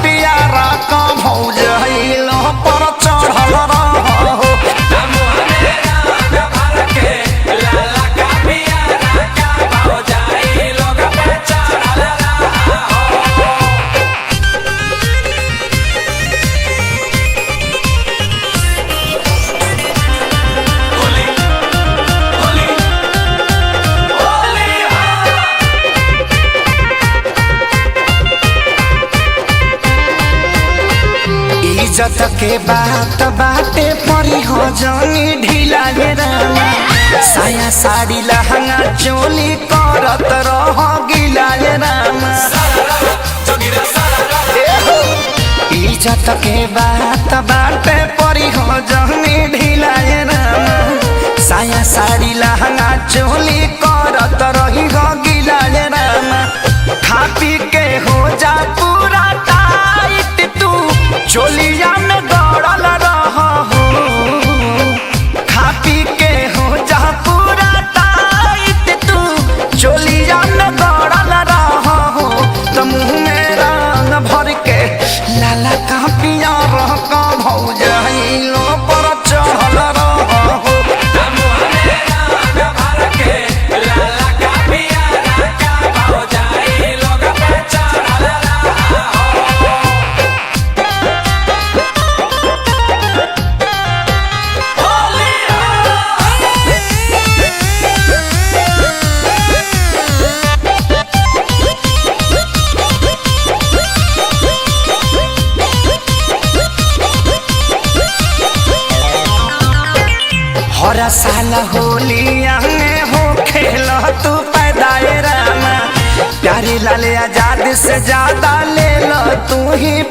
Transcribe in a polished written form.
पियारा का भौजाइल पर चढ़ल रहो। इज्जत के बात बाटे परी हो जानी ढीला गे रामा। साया साड़ी लहंगा चोली करत रह गिला गे रामा। इज्जत के बात बाटे परी हो जानी ढीला गे रामा। साया साड़ी लहंगा चोली करत रही हो गिला गे रामा। खा पी के हो जा पूरा टाइट तू चोलिया में दौड़ल रहो। खा पी के हो जा पूरा टाइट तू चोलिया में दौड़ल रहो। तो मुँह में रंग भर के लाला का पिया रह का भौजाइलो पर चढ़ल रहो। हर साल होलिया में हो खेल तू पैदाए रामा। प्यारी लाल आजाद से ज्यादा ले लो तू ही